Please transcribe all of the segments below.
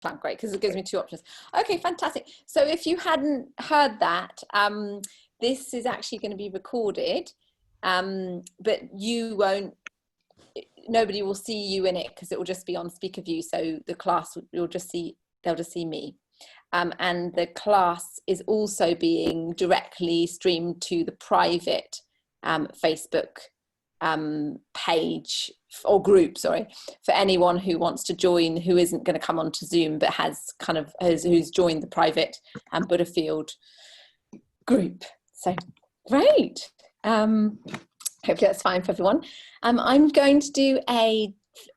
plan. Great, because it gives me two options. Okay, fantastic. So if you hadn't heard that, this is actually going to be recorded, but you won't, nobody will see you in it because it will just be on speaker view. So the class, you'll just see, they'll just see me. And the class is also being directly streamed to the private Facebook page or group, sorry, for anyone who wants to join, who isn't going to come onto Zoom, but has kind of, who's joined the private Buddha Field group. So great. Hopefully that's fine for everyone. I'm going to do a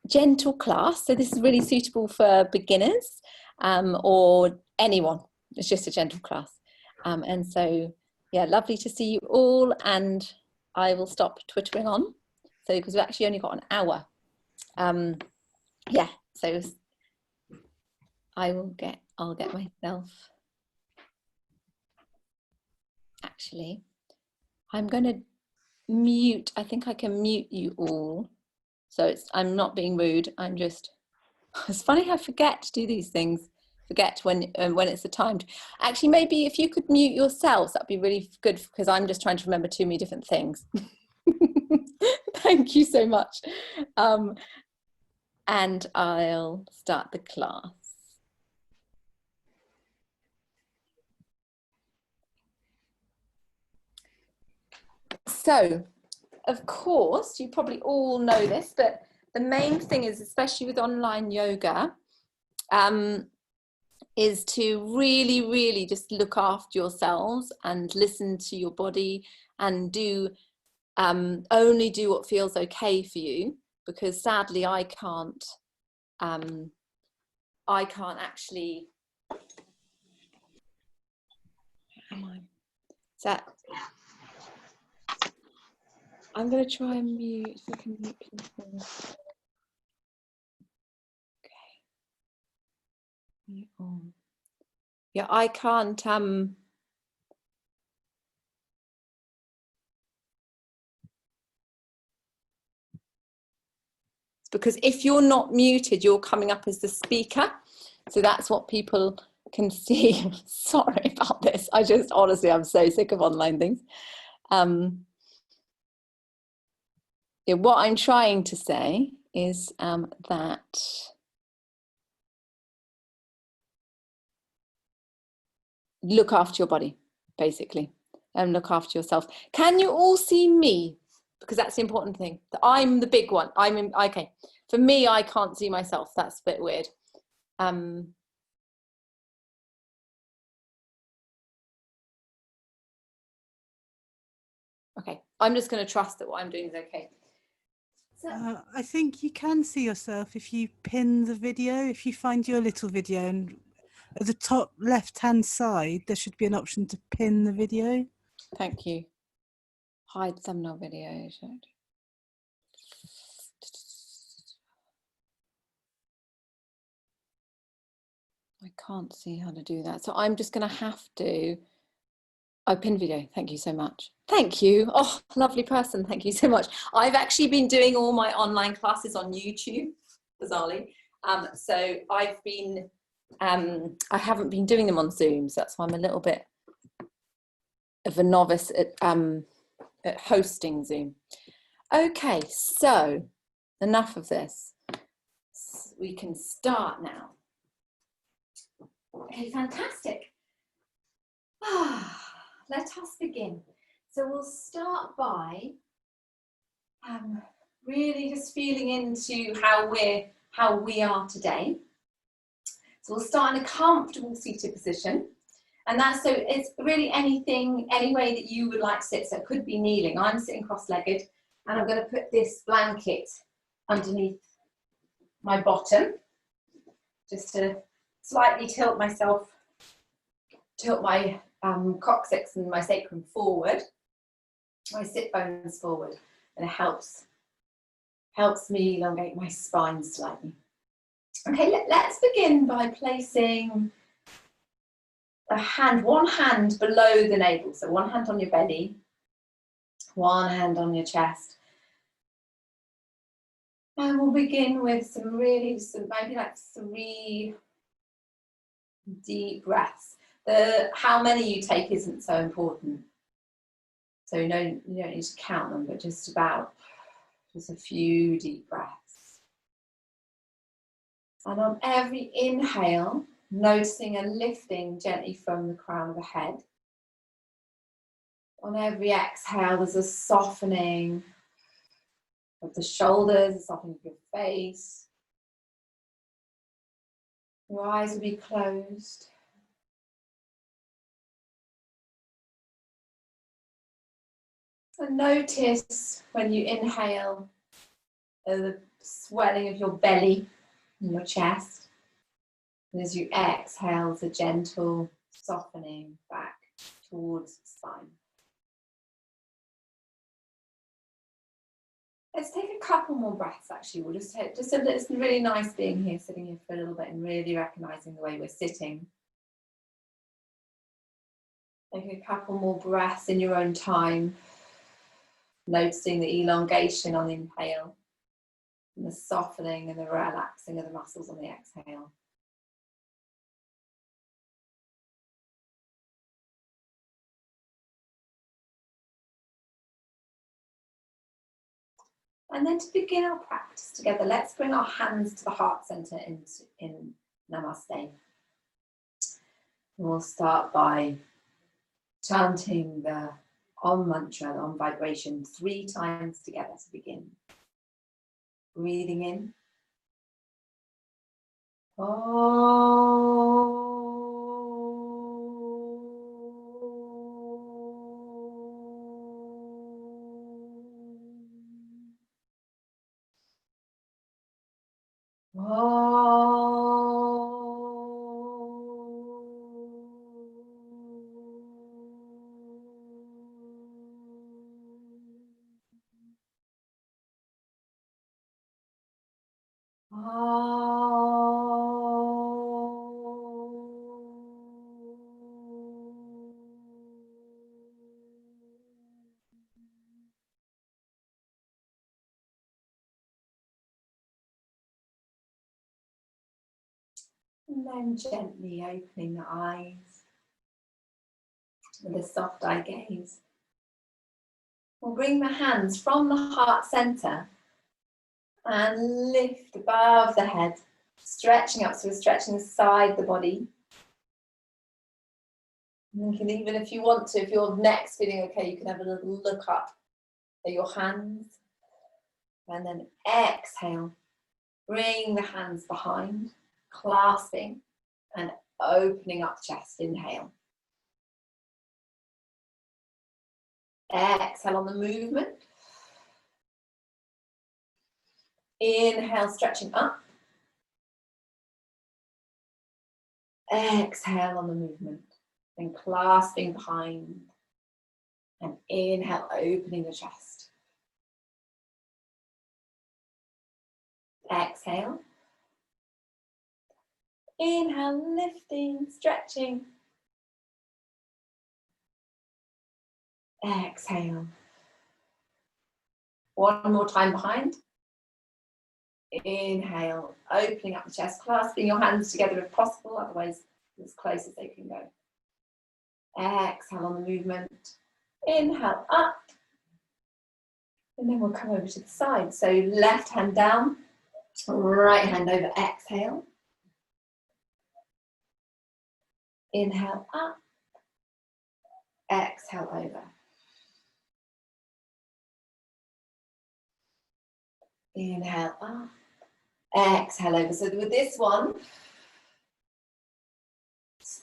gentle class. So this is really suitable for beginners or anyone. It's just a gentle class. And so, yeah, lovely to see you all. And I will stop twittering on. So, because we've actually only got an hour. Yeah, so I'll get myself. Actually, I'm going to mute. I think I can mute you all. So I'm not being rude. I'm just, it's funny how I forget to do these things. Forget when it's the time to, actually, maybe if you could mute yourselves, that'd be really good, because I'm just trying to remember too many different things. Thank you so much. And I'll start the class. So, of course, you probably all know this, but the main thing is, especially with online yoga, is to really, really just look after yourselves and listen to your body and do only do what feels okay for you, because sadly I can't actually. So I'm going to try and mute, so I can mute people. Okay. Mute on. Yeah, I can't because if you're not muted, you're coming up as the speaker. So that's what people can see. Sorry about this. I just, honestly, I'm so sick of online things. Yeah, what I'm trying to say is that look after your body, basically, and look after yourself. Can you all see me? Because that's the important thing. I'm the big one. Okay. For me, I can't see myself. That's a bit weird. Okay, I'm just going to trust that what I'm doing is okay. So, I think you can see yourself if you pin the video. If you find your little video, and at the top left-hand side, there should be an option to pin the video. Thank you. Hide thumbnail video. I can't see how to do that. So I'm just going to have to. Oh, pin video. Thank you so much. Thank you. Oh, lovely person. Thank you so much. I've actually been doing all my online classes on YouTube, bizarrely. So I've been, I haven't been doing them on Zoom. So that's why I'm a little bit of a novice at hosting Zoom. Okay, so enough of this. We can start now. Okay, fantastic. Let us begin. So we'll start by really just feeling into how we are today. So we'll start in a comfortable seated position, and that's, so it's really anything, any way that you would like to sit. So it could be kneeling. I'm sitting cross-legged, and I'm going to put this blanket underneath my bottom, just to slightly tilt my coccyx and my sacrum forward, my sit bones forward, and it helps me elongate my spine slightly. Okay, let's begin by placing one hand below the navel. So one hand on your belly, one hand on your chest. And we'll begin with maybe like 3 Deep breaths. How many you take isn't so important. So you don't need to count them, but just a few deep breaths. And on every inhale, noticing a lifting gently from the crown of the head. On every exhale, there's a softening of the shoulders, a softening of your face. Your eyes will be closed. And notice when you inhale the swelling of your belly and your chest. And as you exhale, the gentle softening back towards the spine. Let's take a couple more breaths actually. We'll just take, it's really nice being here, sitting here for a little bit and really recognizing the way we're sitting. Take a couple more breaths in your own time, noticing the elongation on the inhale and the softening and the relaxing of the muscles on the exhale. And then to begin our practice together, let's bring our hands to the heart center in Namaste. We'll start by chanting the Om mantra, the Om vibration, 3 times together to begin. Breathing in. Om. And then gently opening the eyes with a soft eye gaze. We'll bring the hands from the heart center and lift above the head, stretching up, so we're stretching the side of the body. And you can even, if you want to, if your neck's feeling okay, you can have a little look up at your hands. And then exhale, bring the hands behind, clasping and opening up chest. Inhale. Exhale on the movement. Inhale, stretching up. Exhale on the movement. Then clasping behind. And inhale, opening the chest. Exhale. Inhale, lifting, stretching. Exhale. One more time behind. Inhale, opening up the chest, clasping your hands together if possible, otherwise as close as they can go. Exhale on the movement. Inhale, up. And then we'll come over to the side. So left hand down, right hand over, exhale. Inhale, up. Exhale, over. Inhale, up. Exhale, over. So with this one,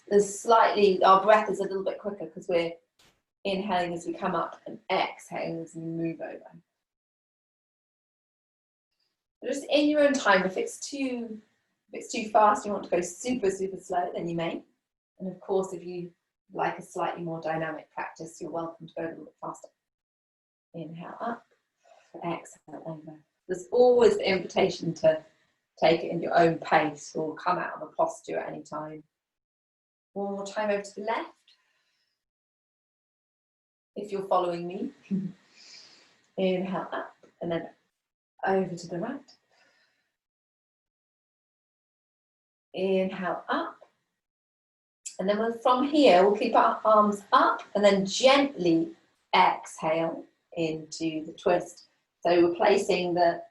there's slightly, our breath is a little bit quicker because we're inhaling as we come up and exhaling as we move over. Just in your own time, if it's too fast, you want to go super, super slow, then you may. And of course, if you like a slightly more dynamic practice, you're welcome to go a little bit faster. Inhale up, exhale over. There's always the invitation to take it in your own pace or come out of a posture at any time. One more time over to the left. If you're following me, inhale up and then over to the right. Inhale up And then from here, we'll keep our arms up and then gently exhale into the twist. So we're placing the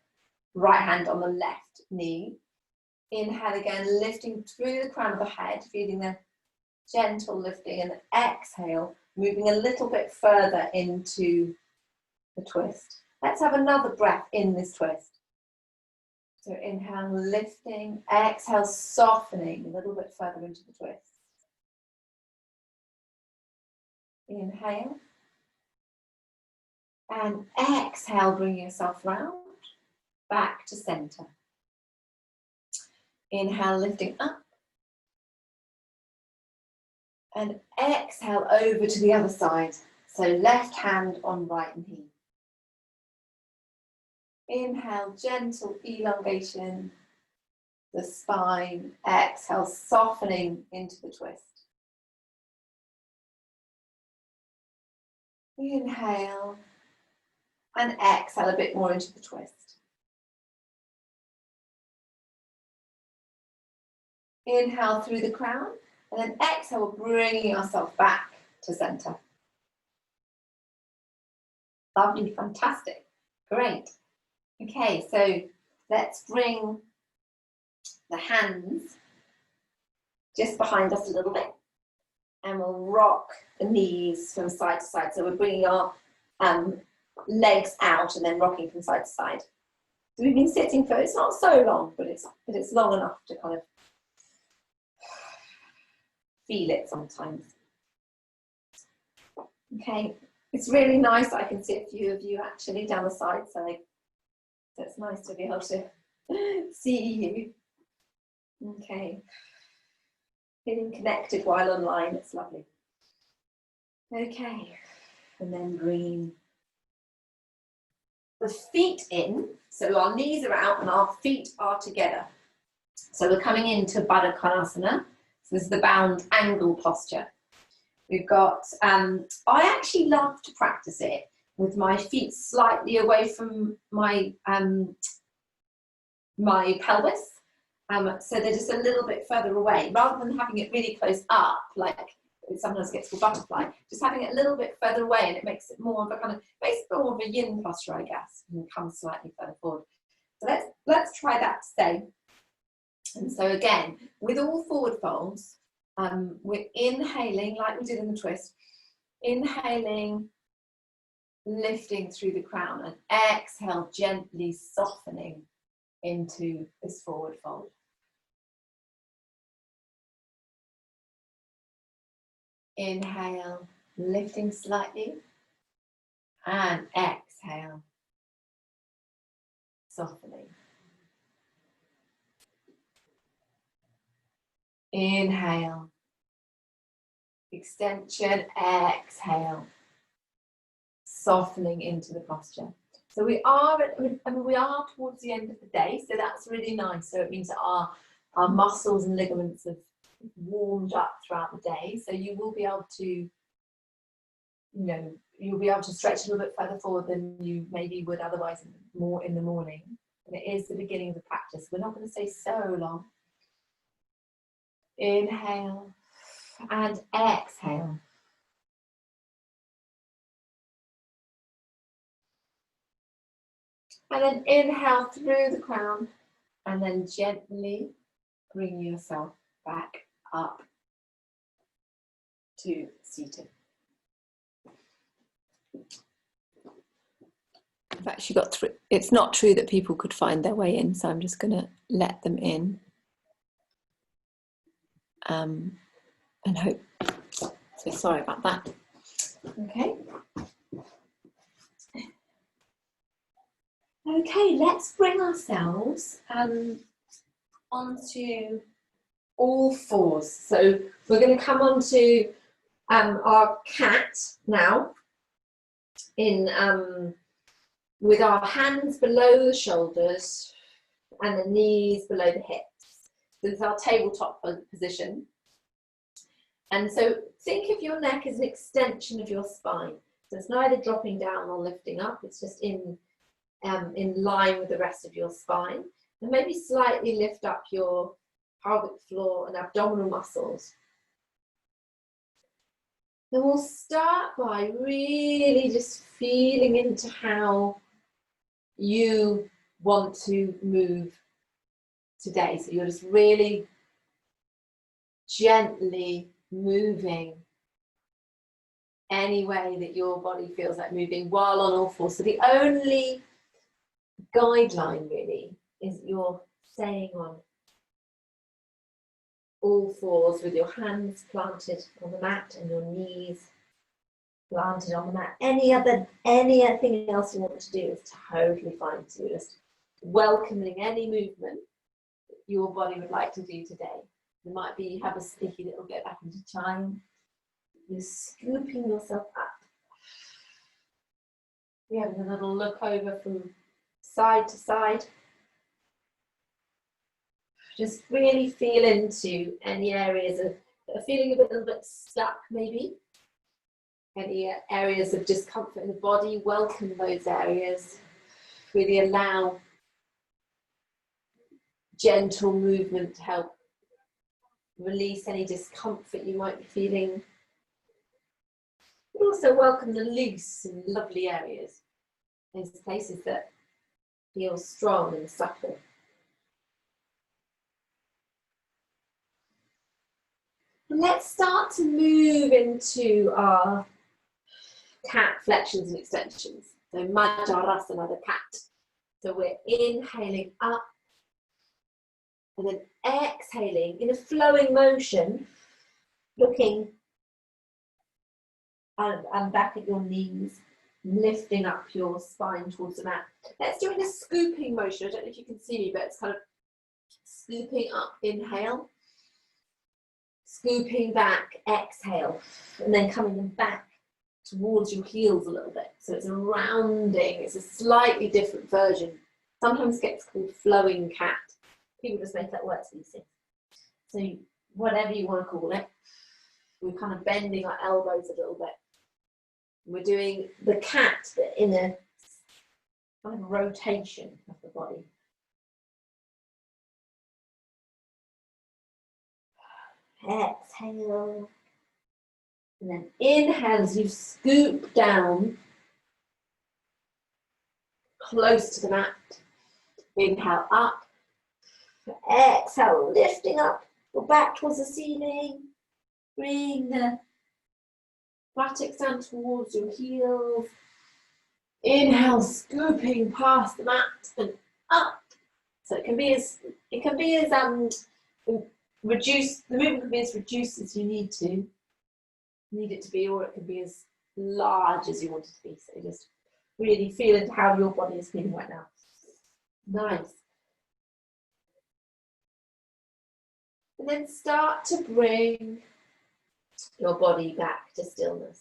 right hand on the left knee. Inhale again, lifting through the crown of the head, feeling the gentle lifting, and exhale, moving a little bit further into the twist. Let's have another breath in this twist. So inhale, lifting, exhale, softening a little bit further into the twist. Inhale. And exhale, bring yourself round, back to center. Inhale, lifting up. And exhale over to the other side. So left hand on right knee. Inhale, gentle elongation, the spine. Exhale, softening into the twist. Inhale, and exhale a bit more into the twist. Inhale through the crown, and then exhale, bringing yourself back to center. Lovely, fantastic, great. Okay, so let's bring the hands just behind us a little bit, and we'll rock the knees from side to side. So we're bringing our legs out and then rocking from side to side. So we've been sitting for, it's not so long, but it's long enough to kind of feel it sometimes. Okay, it's really nice. I can see a few of you actually down the side, so it's nice to be able to see you. Okay, feeling connected while online, it's lovely. Okay, and then bring the feet in, so our knees are out and our feet are together. So we're coming into Baddha Konasana. So this is the bound angle posture. We've got, I actually love to practice it with my feet slightly away from my, my pelvis. So they're just a little bit further away, rather than having it really close up, like it sometimes gets called butterfly, just having it a little bit further away, and it makes it more of a kind of, makes it more of a yin posture, I guess, and come slightly further forward. So let's try that today. And so again, with all forward folds, we're inhaling like we did in the twist, inhaling, lifting through the crown, and exhale, gently softening into this forward fold. Inhale, lifting slightly, and exhale, softening. Inhale, extension, exhale, softening into the posture. So we are towards the end of the day, so that's really nice. So it means that our muscles and ligaments have warmed up throughout the day. So you will be able to, you'll be able to stretch a little bit further forward than you maybe would otherwise more in the morning. And it is the beginning of the practice. We're not going to stay so long. Inhale and exhale. And then inhale through the crown, and then gently bring yourself back up to seated. I've actually got through. It's not true that people could find their way in, so I'm just going to let them in. And hope. So sorry about that. Okay. Okay, let's bring ourselves onto all fours. So we're going to come onto our cat now, with our hands below the shoulders and the knees below the hips. This is our tabletop position. And so think of your neck as an extension of your spine. So it's neither dropping down or lifting up, it's just in line with the rest of your spine. And maybe slightly lift up your pelvic floor and abdominal muscles. Then we'll start by really just feeling into how you want to move today. So you're just really gently moving any way that your body feels like moving while on all fours. So the only guideline really is that you're staying on all fours with your hands planted on the mat and your knees planted on the mat. Anything else you want to do is totally fine. So you're just welcoming any movement that your body would like to do today. It might be you have a sneaky little bit back into time. You're scooping yourself up. You're having a little look over from side to side. Just really feel into any areas that are feeling a little bit stuck, maybe. Any areas of discomfort in the body, welcome those areas. Really allow gentle movement to help release any discomfort you might be feeling. But also welcome the loose and lovely areas. Those places that feel strong and supple. And let's start to move into our cat flexions and extensions. So Majarasana, the cat. So we're inhaling up and then exhaling in a flowing motion, looking and back at your knees, lifting up your spine towards the mat. Let's do it in a scooping motion. I don't know if you can see me, but it's kind of scooping up, inhale, scooping back, exhale, and then coming back towards your heels a little bit. So it's a rounding, it's a slightly different version. Sometimes gets called flowing cat. People just make that work easy. So whatever you want to call it, we're kind of bending our elbows a little bit. We're doing the cat, but in a kind of rotation of the body. Exhale. And then inhale as you scoop down close to the mat. Inhale up. Exhale, lifting up your back towards the ceiling. Bring the buttocks down towards your heels. Inhale, scooping past the mat and up. So it can be as reduced. The movement can be as reduced as you need it to be, or it can be as large as you want it to be. So just really feel into how your body is feeling right now. Nice. And then start to bring your body back to stillness.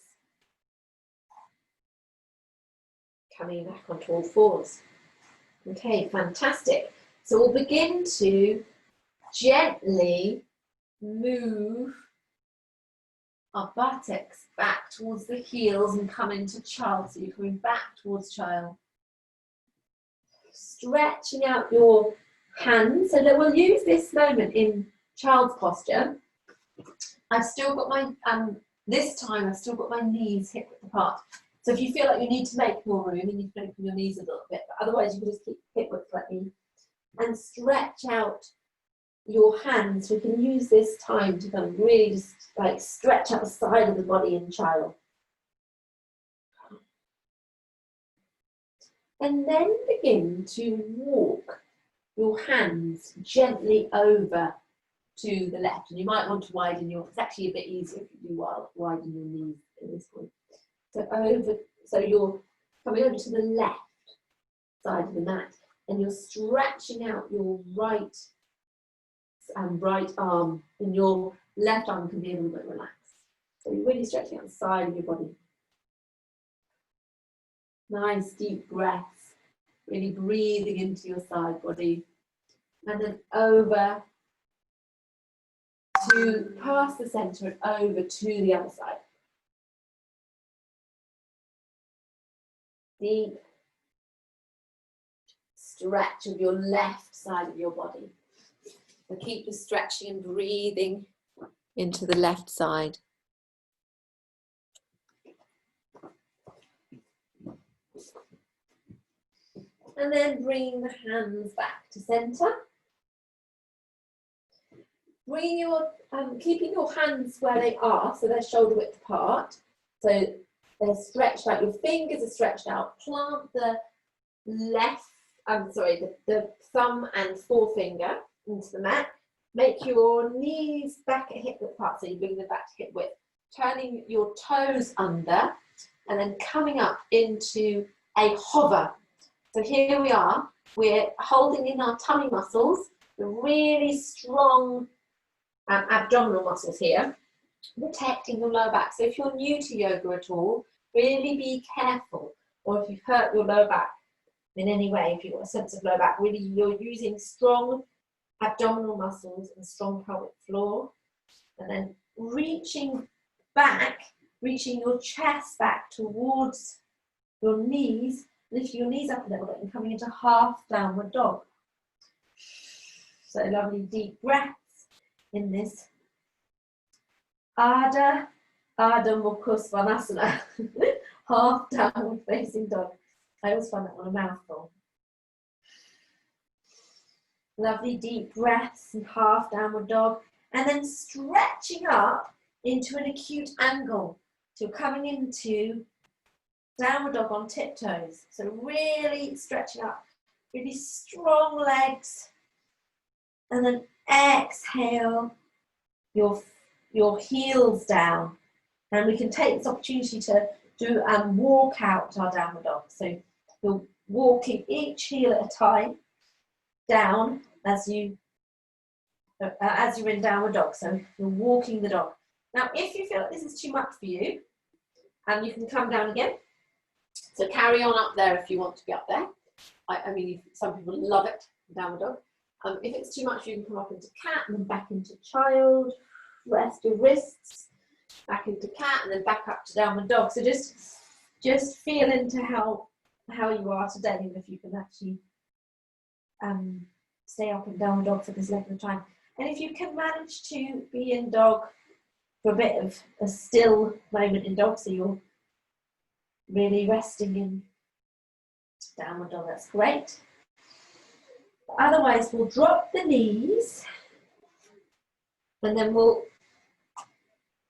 Coming back onto all fours. Okay, fantastic. So we'll begin to gently move our buttocks back towards the heels and come into child. So you're coming back towards child. Stretching out your hands. So we'll use this moment in child's posture. I've still got my, this time I've still got my knees hip width apart. So if you feel like you need to make more room, you need to open your knees a little bit, but otherwise you can just keep hip width like me. And stretch out your hands. We can use this time to kind of really just like stretch out the side of the body in child. And then begin to walk your hands gently over to the left. And you might want to widen your, it's actually a bit easier if you do widen your knees at this point. So you're coming over to the left side of the mat and you're stretching out your right arm, and your left arm can be a little bit relaxed. So you're really stretching out the side of your body. Nice deep breaths, really breathing into your side body. And then over to past the center and over to the other side. Deep stretch of your left side of your body. So keep the stretching and breathing into the left side. And then bringing the hands back to center. Bring your, keeping your hands where they are, so they're shoulder width apart. So they're stretched out, your fingers are stretched out. Plant the the thumb and forefinger into the mat. Make your knees back at hip width apart, so you bring them back to hip width. Turning your toes under and then coming up into a hover. So here we are, we're holding in our tummy muscles, the really strong abdominal muscles here, protecting your lower back. So if you're new to yoga at all, really be careful, or if you've hurt your lower back in any way, if you've got a sense of lower back, really you're using strong abdominal muscles and strong pelvic floor, and then reaching back, reaching your chest back towards your knees, lifting your knees up a little bit and coming into half downward dog. So lovely deep breaths in this Ardha Mukha Svanasana, half downward facing dog. I always find that one a mouthful. Lovely deep breaths and half downward dog, and then stretching up into an acute angle. So you're coming into downward dog on tiptoes. So really stretching up, really strong legs, and then exhale your heels down. And we can take this opportunity to do walk out our downward dog. So you're walking each heel at a time down as you're in downward dog. So you're walking the dog. Now, if you feel like this is too much for you, you can come down again. So carry on up there if you want to be up there. I mean, some people love it, downward dog. If it's too much, you can come up into cat and then back into child. Rest your wrists, back into cat and then back up to downward dog. So just feel into how you are today, and if you can actually stay up in downward dog for this length of time. And if you can manage to be in dog for a bit of a still moment in dog, so you're really resting in downward dog, that's great. Otherwise, we'll drop the knees and then we'll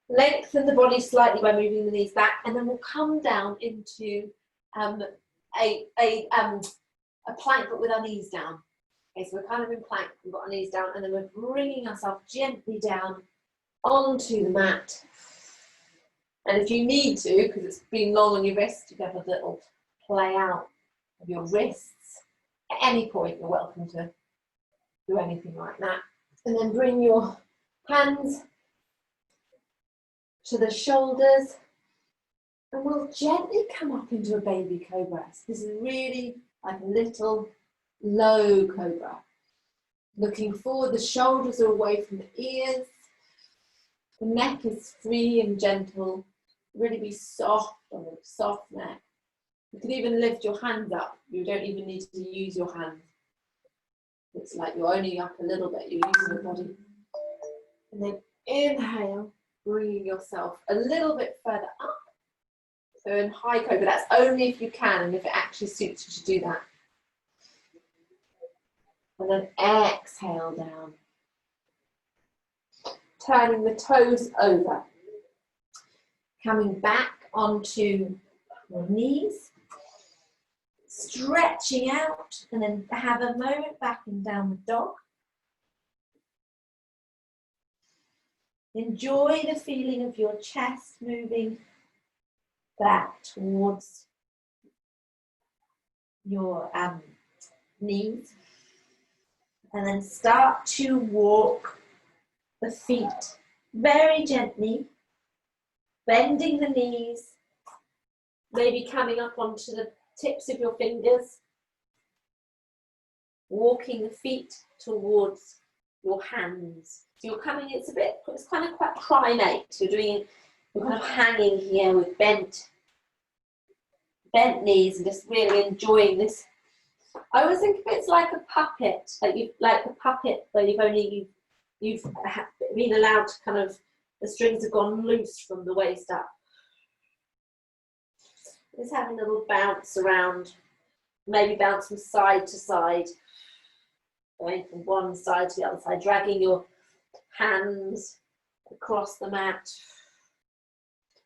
lengthen the body slightly by moving the knees back, and then we'll come down into a plank but with our knees down. Okay, so we're kind of in plank, we've got our knees down, and then we're bringing ourselves gently down onto the mat. And if you need to, because it's been long on your wrists, you can have a little play out of your wrists. At any point, you're welcome to do anything like that. And then bring your hands to the shoulders, and we'll gently come up into a baby cobra. So this is really like a little low cobra. Looking forward, the shoulders are away from the ears. The neck is free and gentle. Really be soft on a soft neck. You can even lift your hands up. You don't even need to use your hands. It's like you're only up a little bit. You're using your body. And then inhale, bringing yourself a little bit further up. So in high cobra, that's only if you can and if it actually suits you to do that. And then exhale down. Turning the toes over. Coming back onto your knees. Stretching out, and then have a moment back in downward dog. Enjoy the feeling of your chest moving back towards your knees. And then start to walk the feet very gently, bending the knees, maybe coming up onto the tips of your fingers, walking the feet towards your hands. So you're coming, it's kind of quite primate. You're kind of hanging here with bent knees and just really enjoying this. I always think of it like a puppet, like a puppet where you've been allowed to kind of, the strings have gone loose from the waist up. Just having a little bounce around maybe bounce from side to side, going from one side to the other side, dragging your hands across the mat.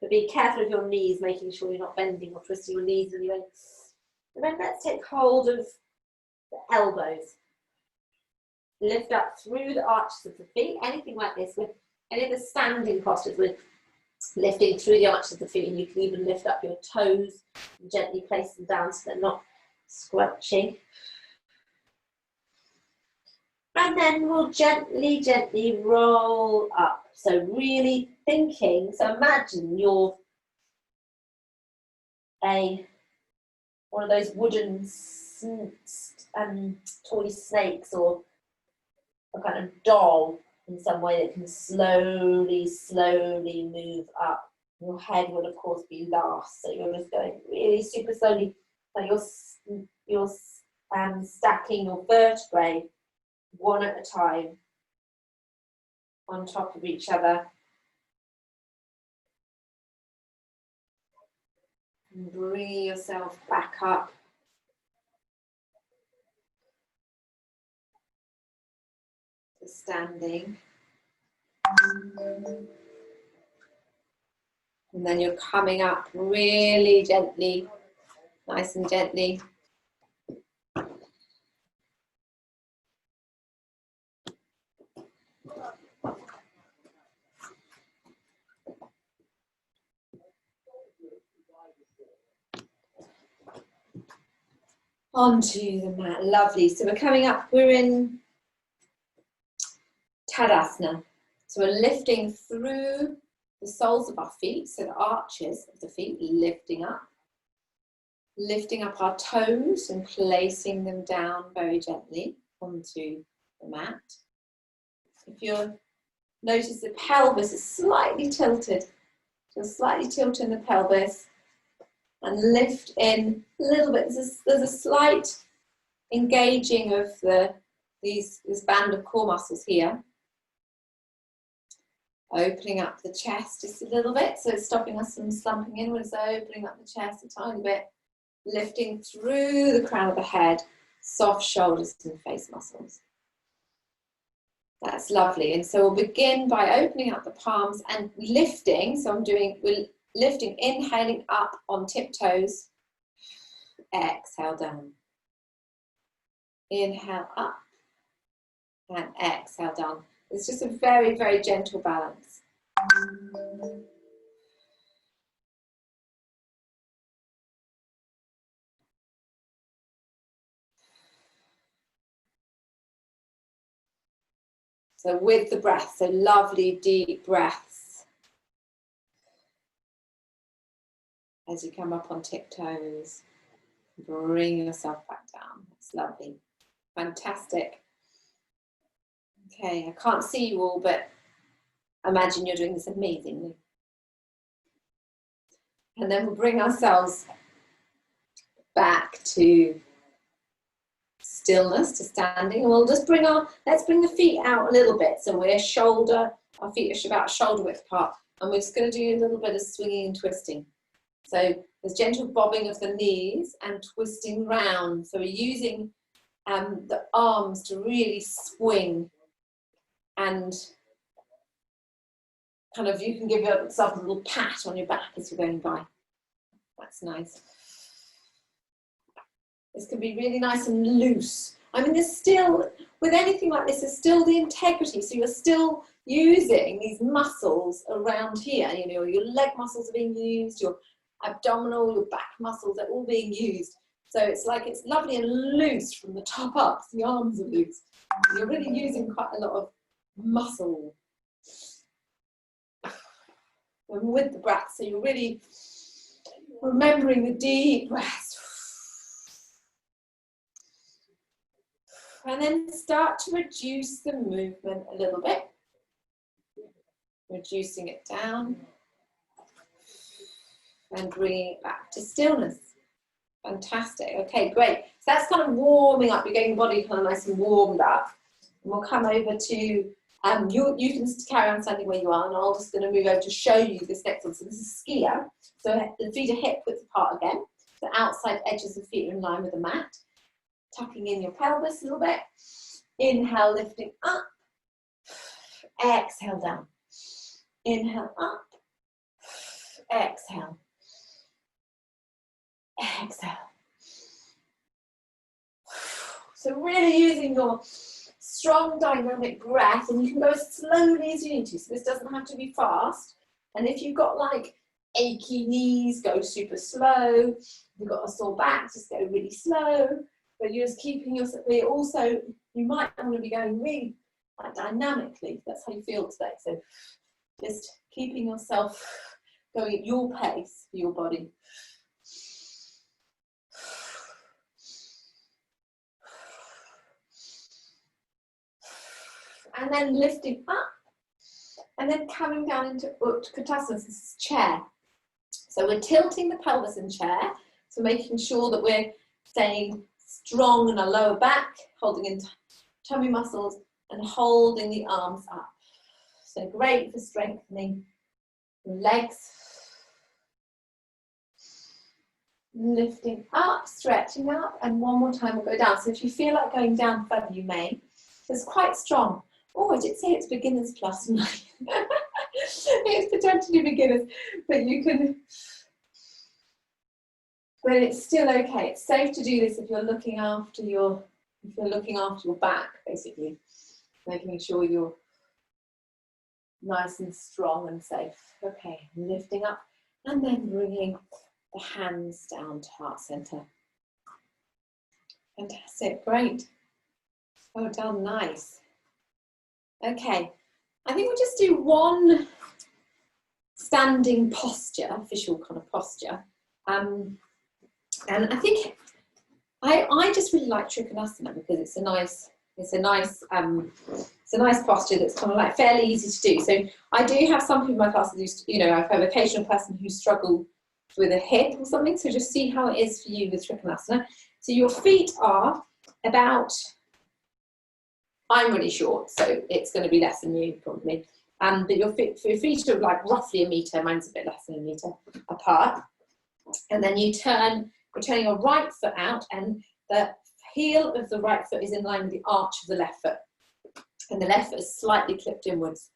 But be careful of your knees, making sure you're not bending or twisting your knees. And then let's take hold of the elbows. Lift up through the arches of the feet, anything like this, with any of the standing postures, with lifting through the arches of the feet, and you can even lift up your toes and gently place them down so they're not scrunching. And then we'll gently, gently roll up. So really thinking, so imagine you're one of those wooden toy snakes, or a kind of doll in some way that can slowly, slowly move up. Your head will of course be last, so you're just going really super slowly. So you're stacking your vertebrae one at a time on top of each other. And bring yourself back up. To standing. And then you're coming up really gently, nice and gently. Onto the mat, lovely. So we're coming up, we're in Tadasana. So we're lifting through the soles of our feet, so the arches of the feet, lifting up our toes and placing them down very gently onto the mat. If you notice the pelvis is slightly tilted, so slightly tilting the pelvis, and lift in a little bit. There's a slight engaging of this band of core muscles here. Opening up the chest just a little bit, so it's stopping us from slumping inwards. So opening up the chest a tiny bit, lifting through the crown of the head, soft shoulders and face muscles. That's lovely. And so we'll begin by opening up the palms and lifting. So we're lifting, inhaling up on tiptoes, exhale down. Inhale up and exhale down. It's just a very, very gentle balance. So with the breath, so lovely deep breaths. As you come up on tiptoes, bring yourself back down. It's lovely. Fantastic. Okay, I can't see you all, but imagine you're doing this amazingly. And then we'll bring ourselves back to stillness, to standing, and we'll just let's bring the feet out a little bit. So our feet are about shoulder width apart, and we're just going to do a little bit of swinging and twisting. So there's gentle bobbing of the knees and twisting round. So we're using the arms to really swing, and kind of you can give yourself a little pat on your back as you're going by. That's nice. This can be really nice and loose. I mean, there's still, with anything like this, there's still the integrity. So you're still using these muscles around here. You know, your leg muscles are being used, your abdominal, your back muscles are all being used. So it's like it's lovely and loose from the top up. So the arms are loose. You're really using quite a lot of muscle. And with the breath, so you're really remembering the deep breaths. And then start to reduce the movement a little bit. Reducing it down. And bringing it back to stillness. Fantastic. Okay, great. So that's kind of warming up. You're getting your body kind of nice and warmed up. And we'll come over to, you can carry on standing where you are, and I'm just going to move over to show you this next one. So this is skier. So the feet are hip width apart again. The outside edges of the feet are in line with the mat. Tucking in your pelvis a little bit. Inhale, lifting up. Exhale down. Inhale up. Exhale. Exhale. So really using your strong dynamic breath, and you can go as slowly as you need to. So this doesn't have to be fast. And if you've got like achy knees, go super slow. If you've got a sore back, just go really slow. But you're just keeping yourself, but also you might want to be going really like dynamically. That's how you feel today. So just keeping yourself going at your pace for your body. And then lifting up, and then coming down into Utkatasana. This is chair. So we're tilting the pelvis in chair, so making sure that we're staying strong in our lower back, holding in tummy muscles, and holding the arms up. So great for strengthening the legs. Lifting up, stretching up, and one more time we'll go down. So if you feel like going down further, you may. It's quite strong. Oh, I did say it's beginners plus. It's potentially beginners, but you can, but it's still okay. It's safe to do this if you're looking after your, back, basically, making sure you're nice and strong and safe. Okay, lifting up and then bringing the hands down to heart center. Fantastic, great. Well done, nice. Okay, I think we'll just do one standing posture, official kind of posture. And I think I just really like Trikonasana because it's a nice posture that's kind of like fairly easy to do. So I do have some people in my classes who, I have an occasional person who struggles with a hip or something. So just see how it is for you with Trikonasana. So your feet are about, I'm really short, so it's going to be less than you probably. But your feet are like roughly a metre, mine's a bit less than a metre apart. And then you're turning your right foot out, and the heel of the right foot is in line with the arch of the left foot. And the left foot is slightly clipped inwards.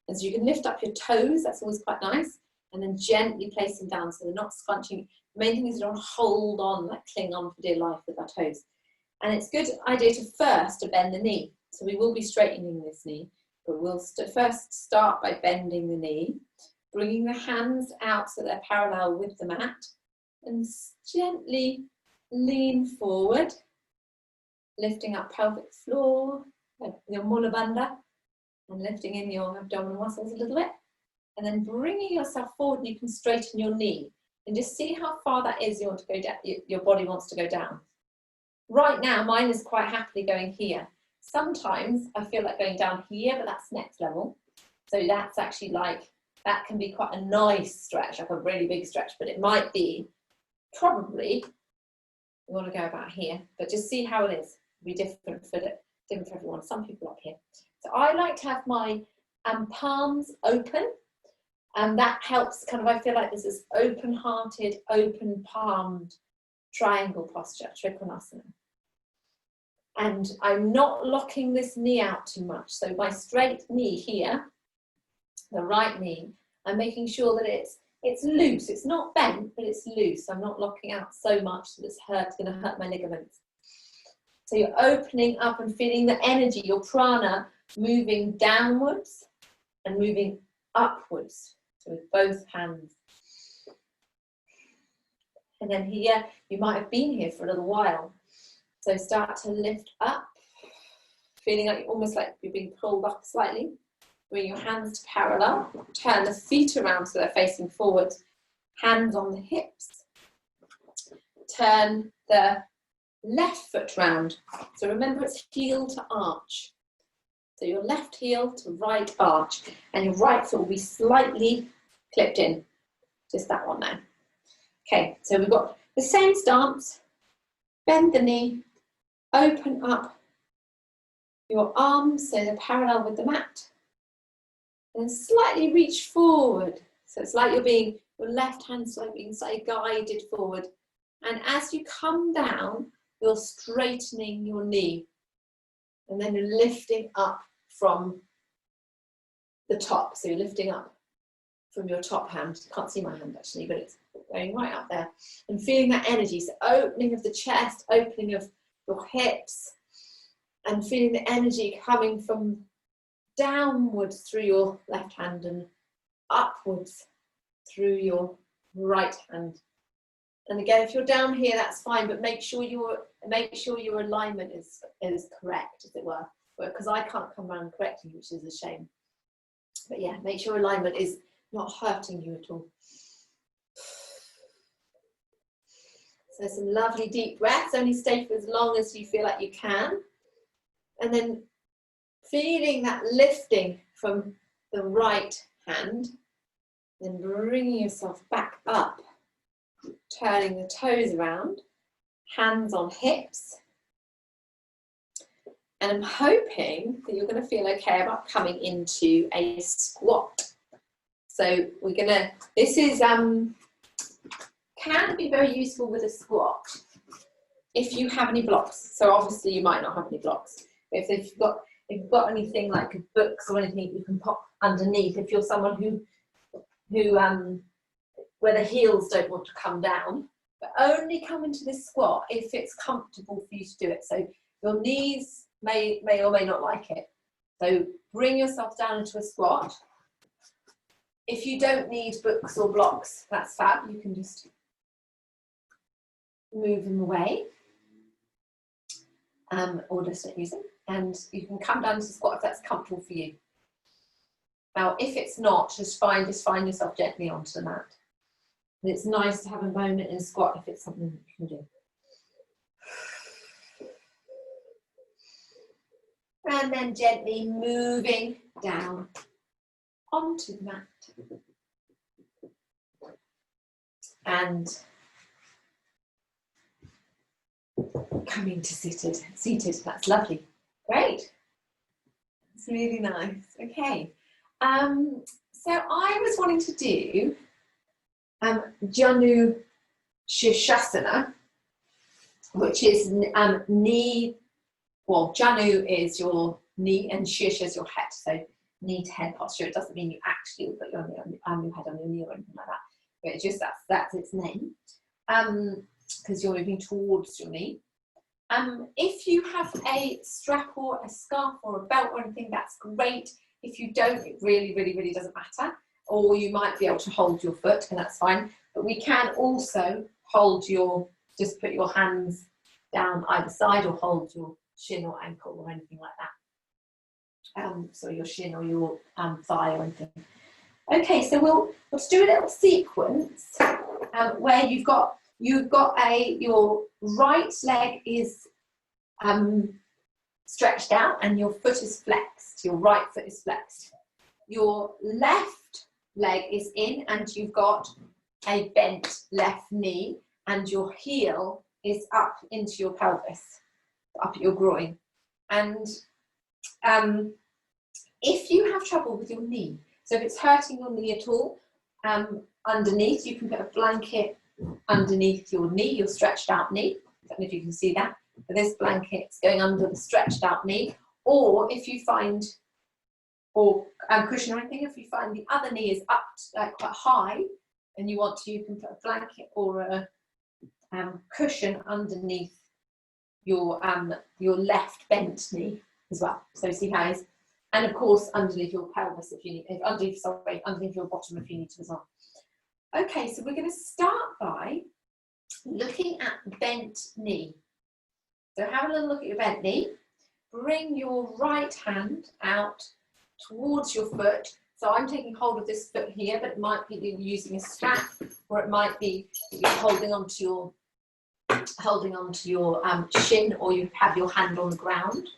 And so you can lift up your toes, that's always quite nice, and then gently place them down so they're not scrunching. The main thing is you don't hold on, like cling on for dear life with our toes. And it's a good idea to bend the knee. So we will be straightening this knee, but we'll first start by bending the knee, bringing the hands out so they're parallel with the mat, and gently lean forward, lifting up pelvic floor, your mula bandha, and lifting in your abdominal muscles a little bit, and then bringing yourself forward. You can straighten your knee and just see how far that is you want to go down, your body wants to go down. Right now, mine is quite happily going here. Sometimes I feel like going down here, but that's next level. So that's actually like, that can be quite a nice stretch, like a really big stretch, but it might be probably, you want to go about here, but just see how it is. It'll be different for everyone. Some people up here. So I like to have my palms open, and that helps kind of, I feel like this is open-hearted, open-palmed triangle posture, Trikonasana. And I'm not locking this knee out too much. So my straight knee here, the right knee, I'm making sure that it's loose. It's not bent, but it's loose. I'm not locking out so much that it's going to hurt my ligaments. So you're opening up and feeling the energy, your prana, moving downwards and moving upwards. So with both hands. And then here, you might have been here for a little while. So start to lift up, feeling like almost like you're being pulled up slightly. Bring your hands to parallel. Turn the feet around so they're facing forward. Hands on the hips. Turn the left foot round. So remember, it's heel to arch. So your left heel to right arch, and your right foot will be slightly clipped in. Just that one there. Okay, so we've got the same stance. Bend the knee, open up your arms so they're parallel with the mat, and slightly reach forward. So it's like your left hand being slightly guided forward, And as you come down, you're straightening your knee. And then you're lifting up from the top. So you're lifting up from your top hand. You can't see my hand actually, but it's going right up there. And feeling that energy. So opening of the chest, opening of your hips, and feeling the energy coming from downwards through your left hand and upwards through your right hand. And again, if you're down here, that's fine, but make sure your alignment is correct, as it were, because I can't come around correctly, which is a shame. But yeah, make sure alignment is not hurting you at all. So some lovely deep breaths. Only stay for as long as you feel like you can, and then feeling that lifting from the right hand, then bringing yourself back up. Turning the toes around, hands on hips. And I'm hoping that you're going to feel okay about coming into a squat. So we're going to, this is, can be very useful with a squat if you have any blocks. So obviously you might not have any blocks. But if you've got anything like books or anything you can pop underneath, if you're someone who where the heels don't want to come down, but only come into this squat if it's comfortable for you to do it. So your knees may or may not like it. So bring yourself down into a squat. If you don't need books or blocks, that's fab. You can just move them away, or just don't use them. And you can come down to the squat if that's comfortable for you. Now, if it's not, just find yourself gently onto the mat. And it's nice to have a moment in a squat if it's something that you can do. And then gently moving down onto the mat. And coming to seated, that's lovely. Great. It's really nice. Okay. So I was wanting to do Janu Shirshasana, which is knee, well, Janu is your knee and Shirsha is your head, so knee to head posture. It doesn't mean you actually put your head on your knee or anything like that, but it's just that's its name, because you're moving towards your knee. If you have a strap or a scarf or a belt or anything, that's great. If you don't, it really doesn't matter. Or you might be able to hold your foot, and that's fine. But we can also hold just put your hands down either side, or hold your shin or ankle or anything like that. So your shin or your thigh or anything. Okay, so we'll do a little sequence where you've got your right leg is stretched out and your foot is flexed. Your right foot is flexed. Your left leg is in and you've got a bent left knee, and your heel is up into your pelvis, up at your groin. And if you have trouble with your knee, so if it's hurting your knee at all, underneath, you can put a blanket underneath your knee, your stretched out knee. I don't know if you can see that, but this blanket's going under the stretched out knee. Or if you find, or cushion or anything, if you find the other knee is up quite high and you want to, you can put a blanket or a cushion underneath your left bent knee as well. So see how it's, and of course underneath your pelvis if you need, underneath your bottom if you need to as well. Okay, so we're going to start by looking at the bent knee. So have a little look at your bent knee. Bring your right hand out towards your foot. So I'm taking hold of this foot here, but it might be you're using a strap, or it might be that you're holding onto your shin, or you have your hand on the ground.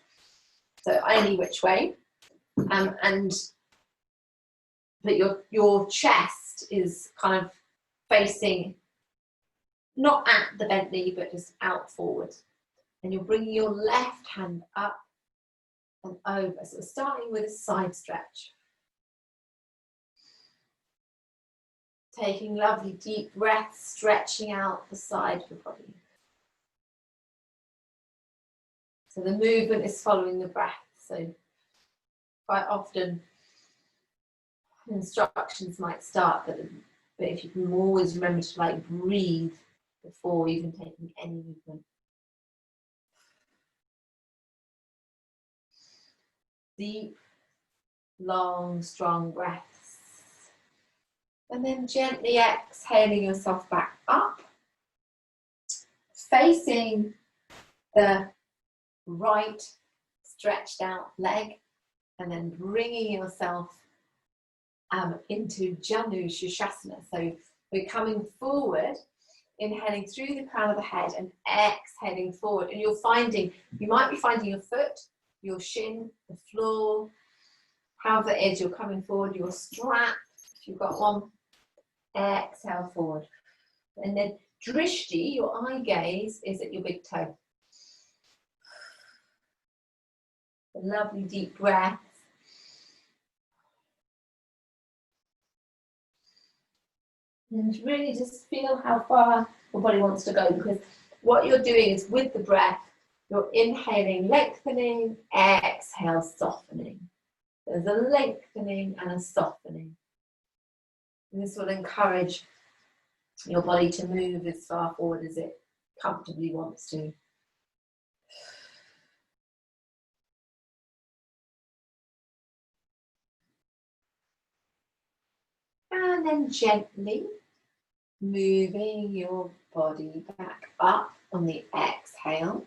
So any which way, but your chest is kind of facing not at the bent knee, but just out forward. And you're bringing your left hand up and over. So we're starting with a side stretch. taking lovely deep breaths, stretching out the side of the body. So the movement is following the breath. So quite often instructions might start, but if you can always remember to like breathe before even taking any movement. Deep, long, strong breaths. And then gently exhaling yourself back up, facing the right stretched out leg, and then bringing yourself into Janu Shirshasana. So we're coming forward, inhaling through the crown of the head and exhaling forward. And you might be finding your foot, your shin, the floor, however it is you're coming forward, your strap, if you've got one, exhale forward. And then drishti, your eye gaze, is at your big toe. A lovely deep breath. And really just feel how far your body wants to go, because what you're doing is with the breath, you're inhaling, lengthening, exhale, softening. There's a lengthening and a softening. And this will encourage your body to move as far forward as it comfortably wants to. And then gently moving your body back up on the exhale.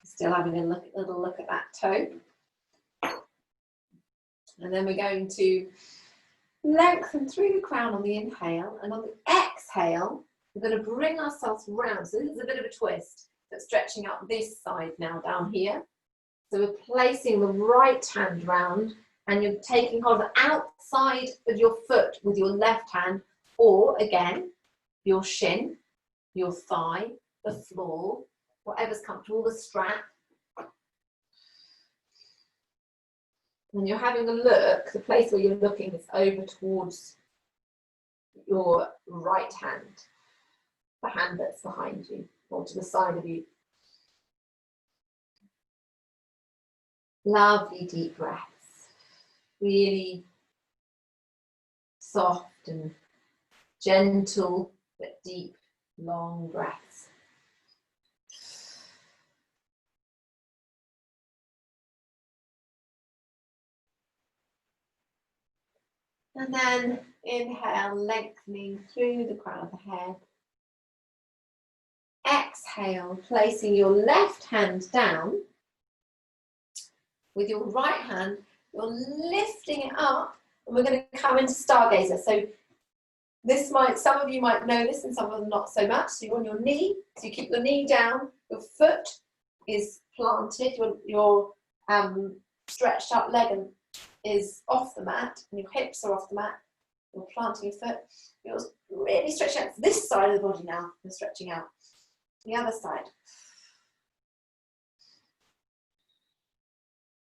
Still having a little look at that toe. And then we're going to lengthen through the crown on the inhale, and on the exhale, we're going to bring ourselves round. So this is a bit of a twist, but stretching out this side now down here. So we're placing the right hand round, and you're taking hold of the outside of your foot with your left hand, or again, your shin, your thigh, the floor, whatever's comfortable, the strap. When you're having a look, the place where you're looking is over towards your right hand, the hand that's behind you, or to the side of you. Lovely deep breaths. Really soft and gentle, but deep, long breaths. And then inhale, lengthening through the crown of the head. Exhale, placing your left hand down. With your right hand, you're lifting it up, and we're going to come into Stargazer. So this some of you might know this, and some of them not so much. So you're on your knee, so you keep your knee down, your foot is planted, your stretched out leg is off the mat, and your hips are off the mat. You're planting your foot. You're really stretching out this side of the body now. You're stretching out the other side.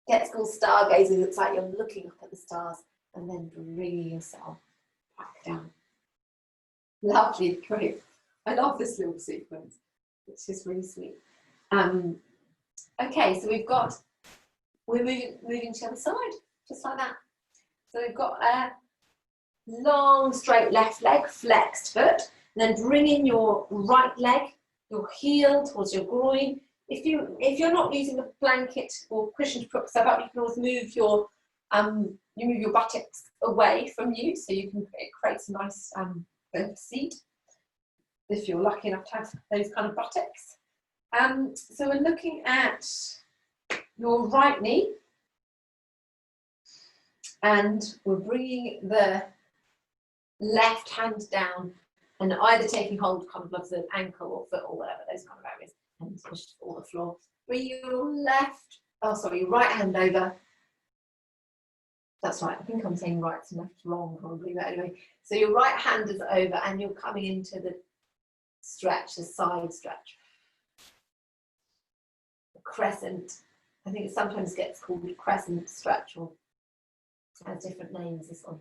Gets called stargazing. It's like you're looking up at the stars and then bringing yourself back down. Lovely, great. I love this little sequence. It's just really sweet. Okay, so we're moving to the other side, just like that. So we've got a long, straight left leg, flexed foot, and then bring in your right leg, your heel towards your groin. If you're not using a blanket or cushion to put yourself up, you can always move your buttocks away from you, so it creates a nice seat. If you're lucky enough to have those kind of buttocks. So we're looking at your right knee, and we're bringing the left hand down, and either taking hold kind of the ankle or foot or whatever, those kind of areas, and push all the floor. Bring your right hand over. That's right, I think I'm saying right and left wrong probably, but anyway. So your right hand is over, and you're coming into the stretch, the side stretch. The crescent, I think it sometimes gets called crescent stretch, or has different names, this one.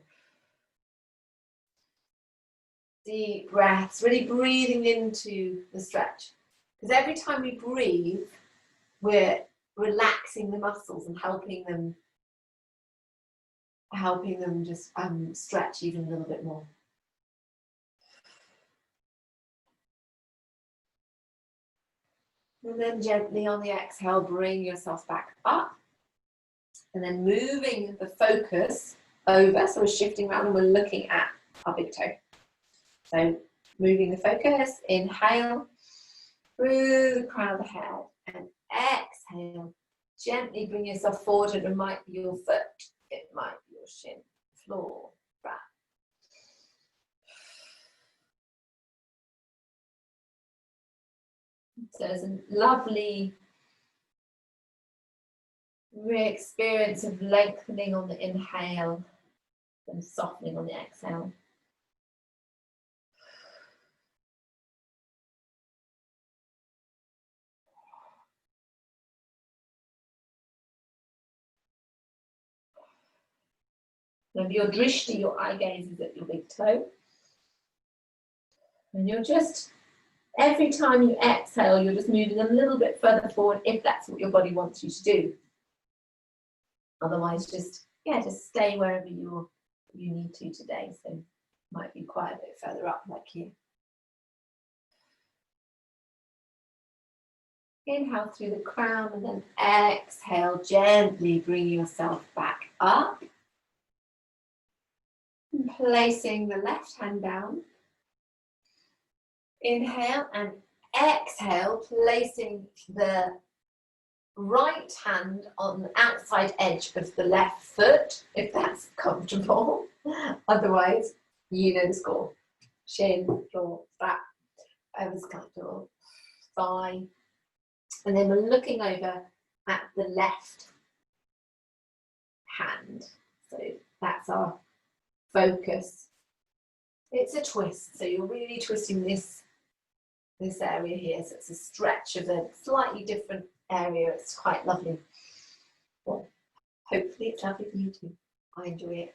deep breaths, really breathing into the stretch. Because every time we breathe, we're relaxing the muscles and helping them just stretch even a little bit more. And then gently on the exhale, bring yourself back up. And then moving the focus over, so we're shifting around and we're looking at our big toe. So moving the focus, inhale through the crown of the head and exhale. Gently bring yourself forward, and it might be your foot, it might be your shin, floor, back. So there's a lovely experience of lengthening on the inhale and softening on the exhale. Now your drishti, your eye gaze, is at your big toe. And you're just, every time you exhale, you're just moving a little bit further forward if that's what your body wants you to do. Otherwise, just stay wherever you need to today. So might be quite a bit further up, like here. Inhale through the crown and then exhale, gently bring yourself back up. And placing the left hand down. Inhale and exhale, placing the right hand on the outside edge of the left foot, if that's comfortable. Otherwise, you know the score. Shin, floor, back, over scapula, thigh. And then we're looking over at the left hand. So that's our focus. It's a twist, so you're really twisting this area here. So it's a stretch of a slightly different area. It's quite lovely. Well, hopefully it's lovely for you too. I enjoy it.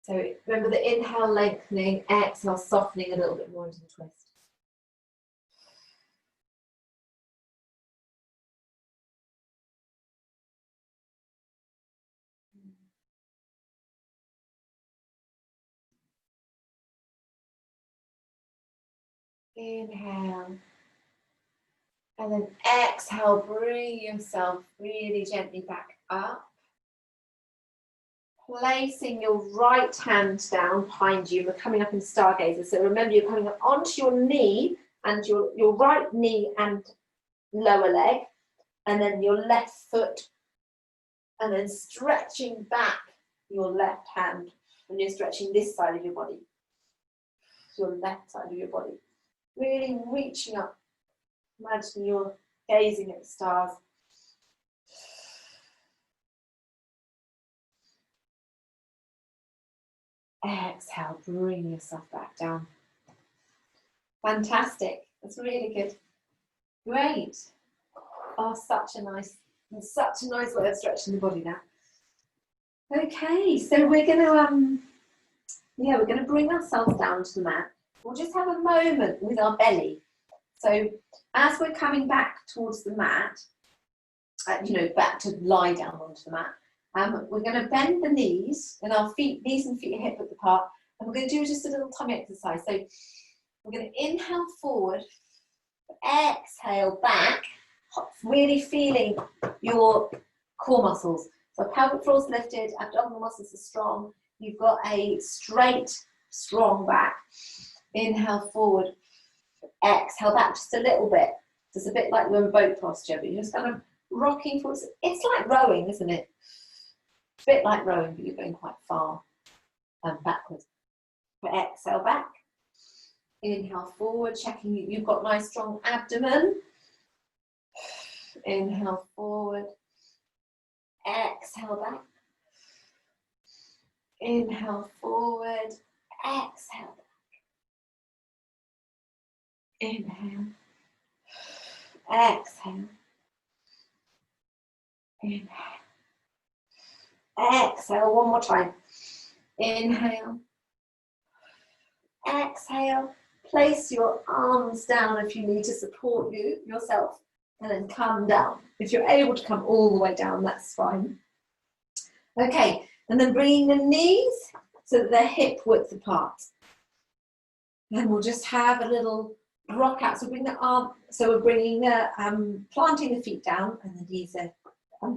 So remember the inhale lengthening, exhale softening a little bit more into the twist. Inhale. And then exhale, bring yourself really gently back up. Placing your right hand down behind you. We're coming up in stargazer. So remember, you're coming up onto your knee and your right knee and lower leg. And then your left foot. And then stretching back your left hand. And you're stretching this side of your body. Your left side of your body. Really reaching up. Imagine you're gazing at the stars. Exhale, bring yourself back down. Fantastic. That's really good. Great. Oh, such a nice way of stretching the body now. Okay, so we're gonna bring ourselves down to the mat. We'll just have a moment with our belly. So as we're coming back towards the mat, back to lie down onto the mat, we're going to bend the knees and our knees and feet are hip width apart, and we're going to do just a little tummy exercise. So we're going to inhale forward, exhale back, really feeling your core muscles. So pelvic floor is lifted, abdominal muscles are strong. You've got a straight, strong back. Inhale forward. Exhale back just a little bit. Just a bit like we're in boat posture, but you're just kind of rocking forwards. It's like rowing, isn't it? A bit like rowing, but you're going quite far backwards. But exhale back. Inhale forward, checking you've got nice strong abdomen. Inhale forward. Exhale back. Inhale forward. Exhale back. Inhale. Exhale. Inhale. Exhale one more time. Inhale. Exhale. Place your arms down if you need to support yourself, and then come down. If you're able to come all the way down, that's fine. Okay, and then bringing the knees so that they're hip width apart. Then we'll just have a little rock out. So bring the arm. So we're bringing the planting the feet down, and the knees are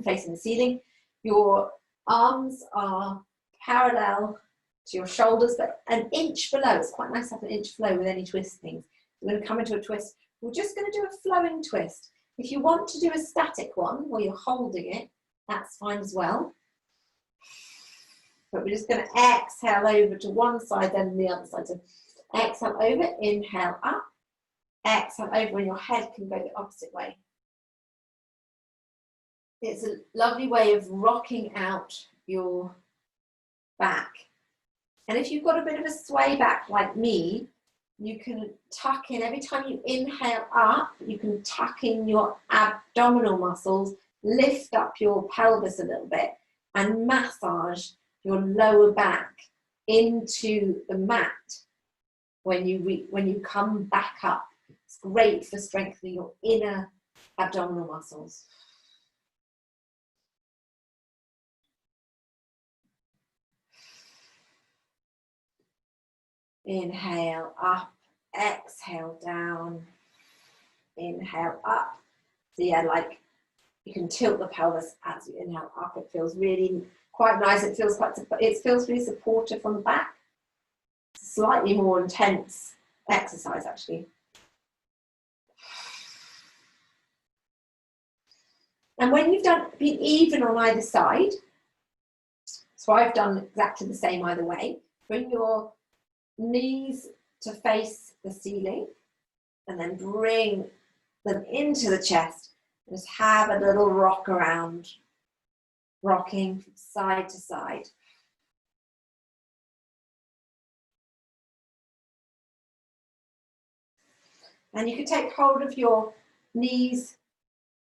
facing the ceiling. Your arms are parallel to your shoulders, but an inch below. It's quite nice to have an inch below with any twist things. We're going to come into a twist. We're just going to do a flowing twist. If you want to do a static one where you're holding it, that's fine as well. But we're just going to exhale over to one side, then the other side. So exhale over, inhale up, exhale over, and your head can go the opposite way. It's a lovely way of rocking out your back. And if you've got a bit of a sway back like me, you can tuck in, every time you inhale up, you can tuck in your abdominal muscles, lift up your pelvis a little bit, and massage your lower back into the mat when you come back up. It's great for strengthening your inner abdominal muscles. Inhale up, exhale down, inhale up. So yeah, like you can tilt the pelvis as you inhale up. It feels really quite nice. It feels really supportive from the back. Slightly more intense exercise actually. And when you've been even on either side, so I've done exactly the same either way, bring your knees to face the ceiling and then bring them into the chest. Just have a little rock around, rocking from side to side. And you can take hold of your knees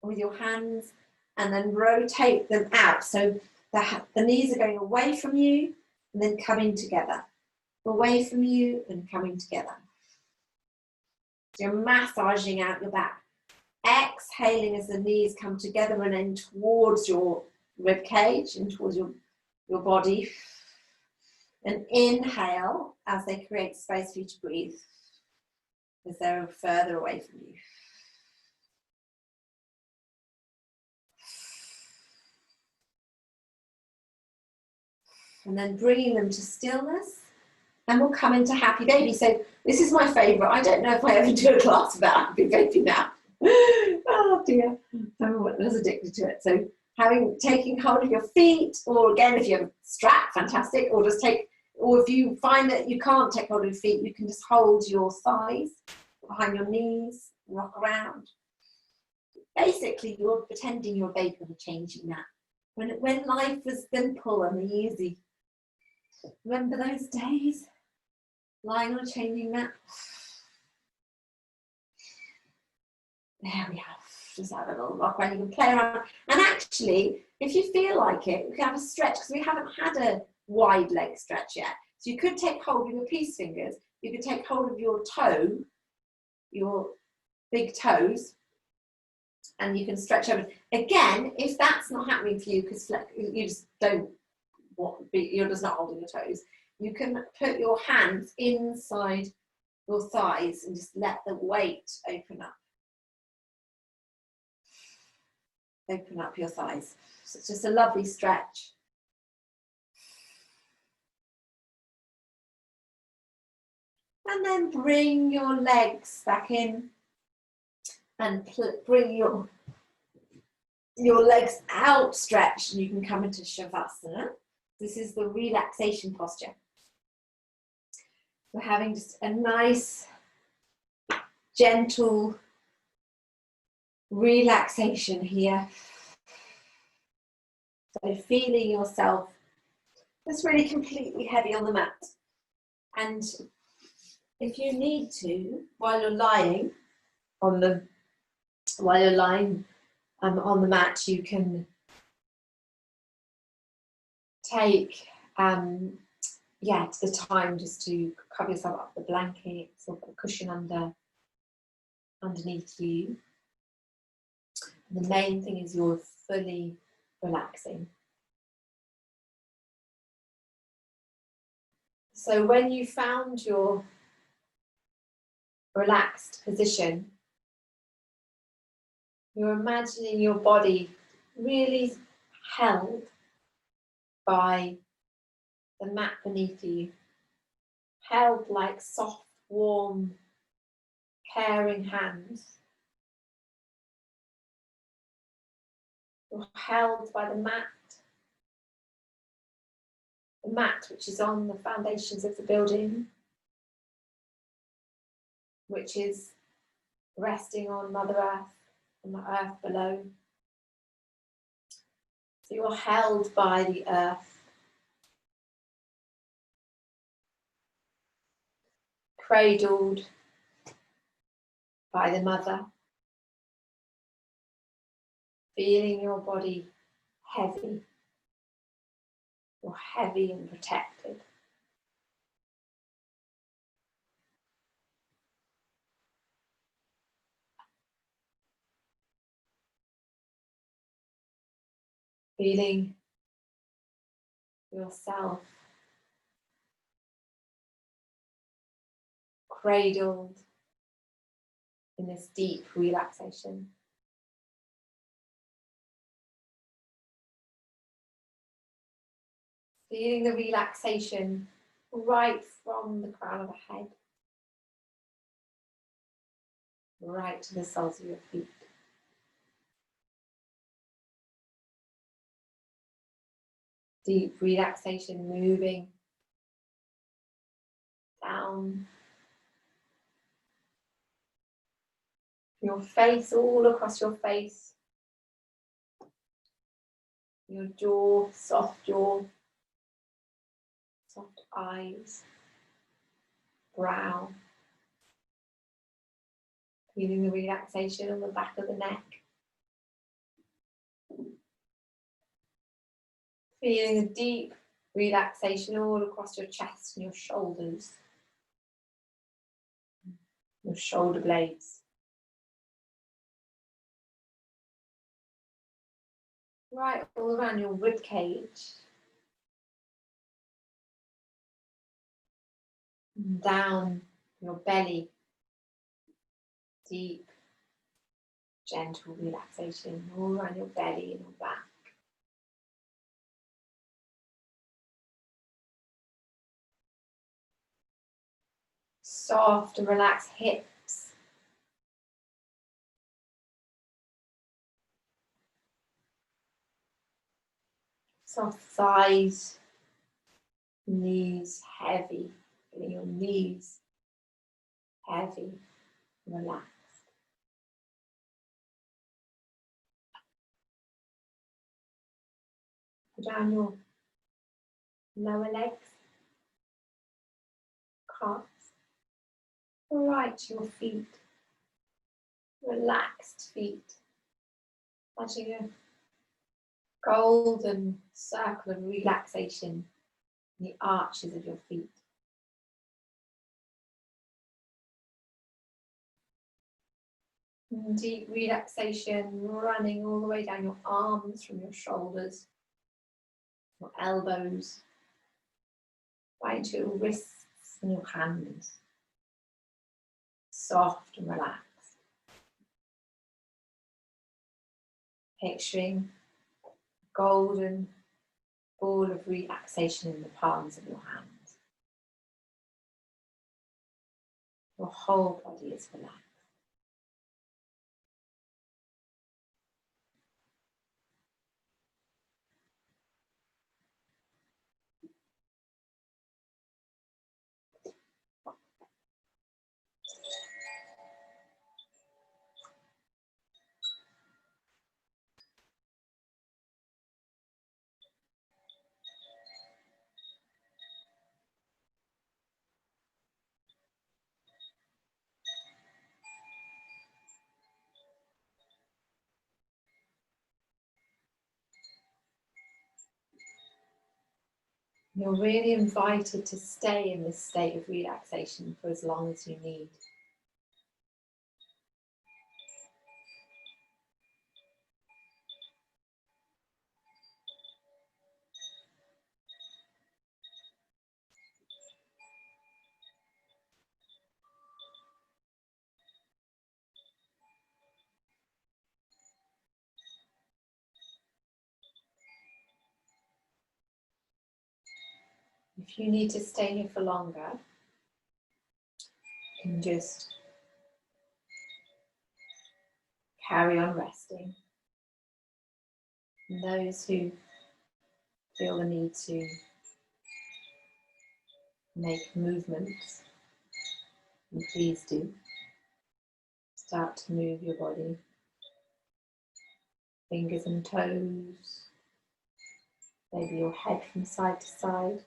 with your hands and then rotate them out. So the knees are going away from you and then coming together. Away from you and coming together. So you're massaging out your back. Exhaling as the knees come together and then towards your rib cage and towards your body. And inhale as they create space for you to breathe as they're further away from you. And then bringing them to stillness. And we'll come into Happy Baby. So this is my favourite. I don't know if I ever do a class about Happy Baby now. Oh dear, I was addicted to it. So taking hold of your feet, or again, if you have a strap, fantastic. Or if you find that you can't take hold of your feet, you can just hold your thighs behind your knees, rock around. Basically, you're pretending you're a baby and changing that. When life was simple and easy. Remember those days? Lying on a changing mat. There we have. Just have a little rock around. You can play around. And actually, if you feel like it, we can have a stretch because we haven't had a wide leg stretch yet. So you could take hold of your peace fingers. You could take hold of your toe, your big toes, and you can stretch over. Again, if that's not happening for you because you just don't. You're just not holding your toes. You can put your hands inside your thighs and just let the weight open up. Open up your thighs. So it's just a lovely stretch. And then bring your legs back in and bring your legs outstretched, and you can come into Shavasana. This is the relaxation posture. We're having just a nice, gentle relaxation here. So feeling yourself just really completely heavy on the mat. And if you need to, while you're lying on the mat, you can take yeah, to the time just to cover yourself up with the blankets or put a cushion underneath you. And the main thing is you're fully relaxing. So when you found your relaxed position, you're imagining your body really held by the mat beneath you, held like soft, warm, caring hands. You're held by the mat which is on the foundations of the building, which is resting on Mother Earth and the earth below. So you're held by the earth, cradled by the mother, feeling your body heavy. You're heavy and protected. Feeling yourself cradled in this deep relaxation. Feeling the relaxation right from the crown of the head, right to the soles of your feet. Deep relaxation moving down your face, all across your face, your jaw, soft eyes, brow. Feeling the relaxation on the back of the neck. Feeling the deep relaxation all across your chest and your shoulders, your shoulder blades. Right all around your rib cage. And down your belly. Deep, gentle relaxation all around your belly and your back. Soft and relaxed hips. Soft thighs. Knees heavy. Feeling your knees heavy, relaxed. Down your lower legs, calves, right to your feet, relaxed feet, touching a golden circle of relaxation in the arches of your feet. And deep relaxation running all the way down your arms from your shoulders, your elbows, right to your wrists and your hands. Soft and relaxed. Picturing a golden ball of relaxation in the palms of your hands. Your whole body is relaxed. You're really invited to stay in this state of relaxation for as long as you need. If you need to stay here for longer, you can just carry on resting. And those who feel the need to make movements, and please do. Start to move your body, fingers and toes, maybe your head from side to side.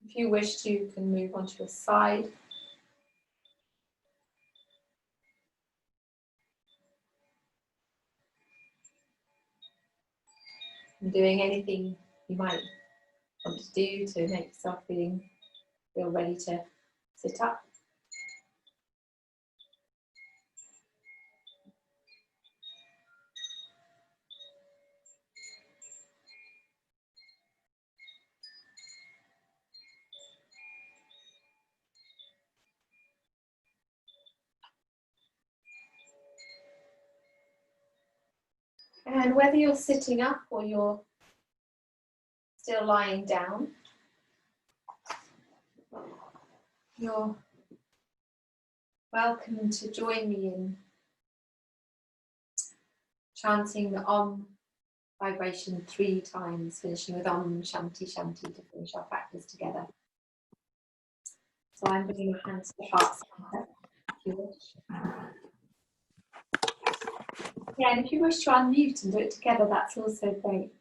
If you wish to, you can move onto your side. And doing anything you might want to do to make yourself feel ready to sit up. And whether you're sitting up or you're still lying down, you're welcome to join me in chanting the Om vibration 3 times, finishing with Om Shanti Shanti to finish our practice together. So I'm bringing your hands to the heart center, if you wish. Yeah, and if you wish to unmute and do it together, that's also great.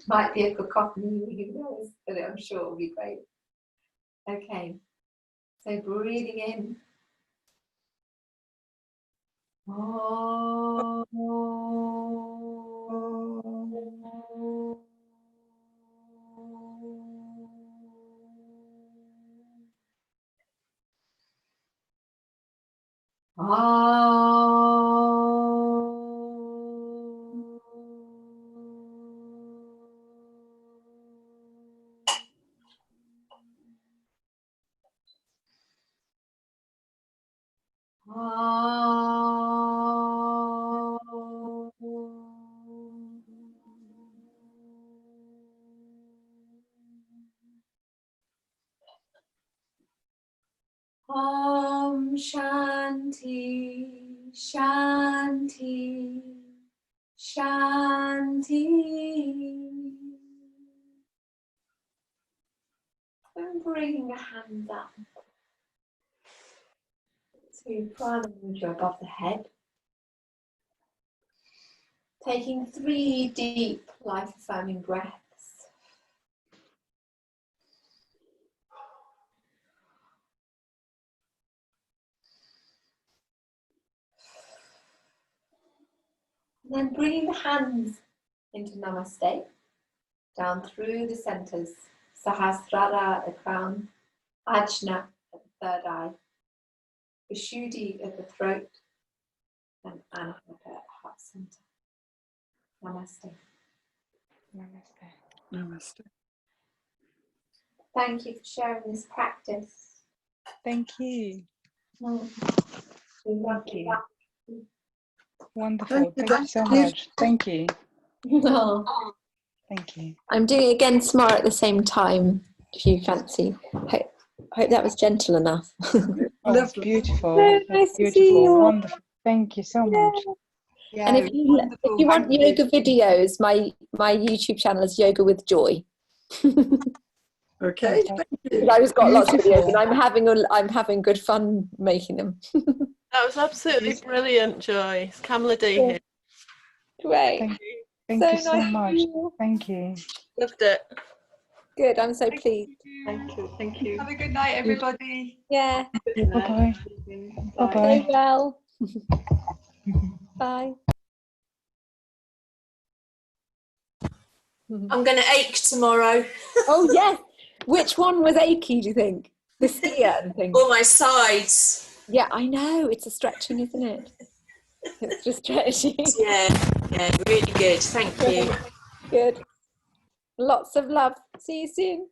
Might be a cacophony, who knows, but I'm sure it'll be great. Okay, so breathing in. Om Shanti Shanti Shanti. And bring the hands up to Prana Mudra above the head. Taking 3 deep, life-affirming breaths. And then bringing the hands into Namaste, down through the centers, Sahasrara at the crown, Ajna at the third eye, Vishuddhi at the throat, and Anahata at the heart center. Namaste. Namaste. Namaste. Thank you for sharing this practice. Thank you. Thank you. Wonderful. Thank you so much. Thank you. Oh. Thank you. I'm doing it again tomorrow at the same time, if you fancy. Hope that was gentle enough. Oh, that's beautiful. So nice to see you. Wonderful. Thank you so much. Yeah, and if you want yoga videos, my YouTube channel is Yoga with Joy. Okay, thank you. I've just got lots of videos, and I'm having good fun making them. That was absolutely brilliant, Joy. It's Kamala D here. Great. Thank you so much. Thank you. Loved it. Good. I'm so pleased. Thank you. Thank you. Have a good night, everybody. Yeah. Bye-bye. Bye. Stay well. Bye. I'm going to ache tomorrow. Oh yes. Which one was achy, do you think? The skier thing. All my sides. Yeah, I know. It's a stretching, isn't it? It's just stretching. Yeah, really good. Thank you. Good. Lots of love. See you soon.